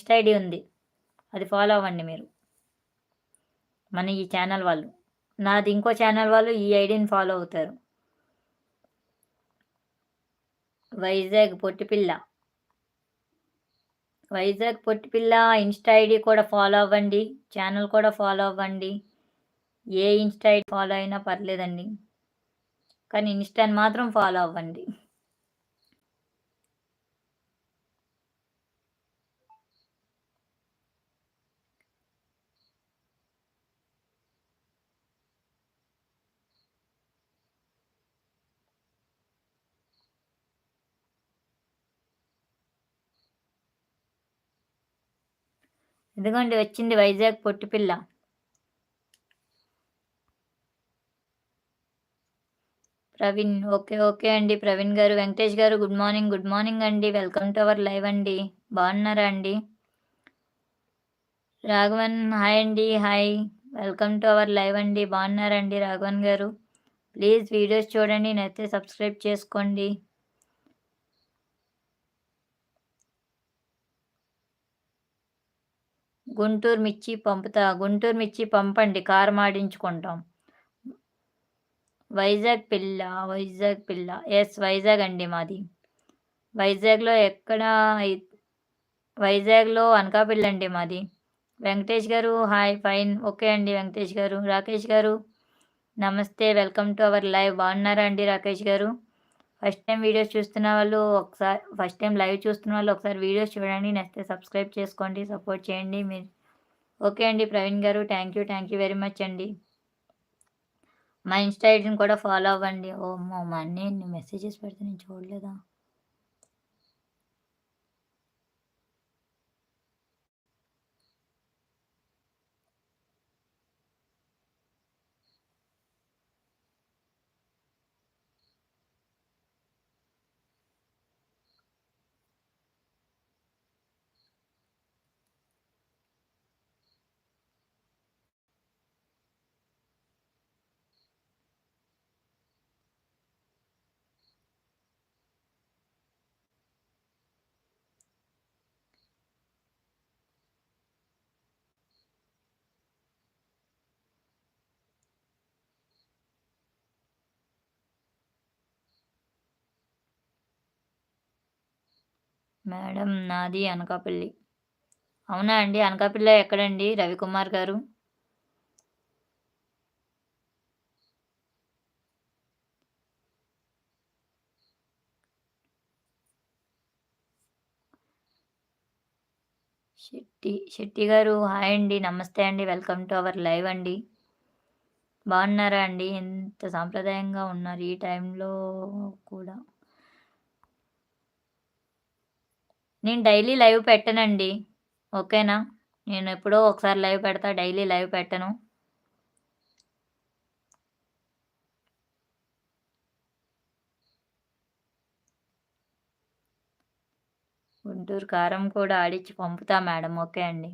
Insta ID ఉంది. అది follow అవ్వండి మీరు. మన ఈ ఛానల్ వాళ్ళు. నాది ఇంకో ఛానల్ వాళ్ళు ఈ ఐడీని ఫాలో అవుతారు. వైజాగ్ పొట్టిపిల్ల. వైజాగ్ పొట్టిపిల్ల ఇన్‌స్టా ఐడీ కూడా ఫాలో అవ్వండి. ఛానల్ కూడా ఫాలో అవ్వండి. ఏ ఇన్‌స్టా ఐడీ ఫాలో అయినా పర్లేదండి. కానీ ఇన్‌స్టాని మాత్రం ఫాలో అవ్వండి. ఇదిగోండి వచ్చింది వైజాగ్ పొట్టిపిల్ల. ప్రవీణ్. ఓకే. ఓకే అండి ప్రవీణ్ గారు. వెంకటేష్ గారు గుడ్ మార్నింగ్. గుడ్ మార్నింగ్ అండి. వెల్కమ్ టు అవర్ లైవ్ అండి. బాగున్నారా అండి? రాఘవన్ హాయ్ అండి. Hi. Welcome to our live అండి. బాగున్నారా అండి రాఘవన్ గారు? ప్లీజ్ వీడియోస్ చూడండి. నచ్చితే సబ్స్క్రైబ్ చేసుకోండి. గుంటూరు మిర్చి పంపుతా. గుంటూరు మిర్చి పంపండి. కారం ఆడించుకుంటాం. వైజాగ్ పిల్ల. వైజాగ్ పిల్ల. యెస్ వైజాగ్ అండి మాది. వైజాగ్‌లో ఎక్కడ వైజాగ్‌లో అనకాపల్లి అండి మాది. వెంకటేష్ గారు హాయ్ ఫైన్. ఓకే అండి వెంకటేష్ గారు. రాకేష్ గారు నమస్తే. Welcome to our live. బాగున్నారా అండి రాకేష్ గారు? ఫస్ట్ టైమ్ వీడియోస్ చూస్తున్న వాళ్ళు ఫస్ట్ టైమ్ లైవ్ చూస్తున్న వాళ్ళు ఒకసారి వీడియోస్ చూడండి. నచ్చితే సబ్స్క్రైబ్ చేసుకోండి. సపోర్ట్ చేయండి. మీరు ఓకే అండి ప్రవీణ్ గారు. థ్యాంక్ యూ వెరీ మచ్ అండి. మా ఇన్‌స్టా ఐడీని కూడా ఫాలో అవ్వండి. ఓమ్మో! మా అన్నయ్య మెసేజెస్ పెడితే నేను చూడలేదా? మేడం నాది అనకాపల్లి. అవునా అండి? అనకాపల్లిలో ఎక్కడండి రవికుమార్ గారు? శెట్టి గారు హాయ్ అండి. నమస్తే అండి. వెల్కమ్ టు అవర్ లైవ్ అండి. బాగున్నారా అండి? ఎంత సాంప్రదాయంగా ఉన్నారు ఈ టైంలో కూడా. నేను డైలీ లైవ్ పెట్టనండి. ఓకేనా? నేను ఎప్పుడో ఒకసారి లైవ్ పెడతా. డైలీ లైవ్ పెట్టను. గుంటూరు కారం కూడా ఆడిచ్చి పంపుతా మేడం. ఓకే అండి.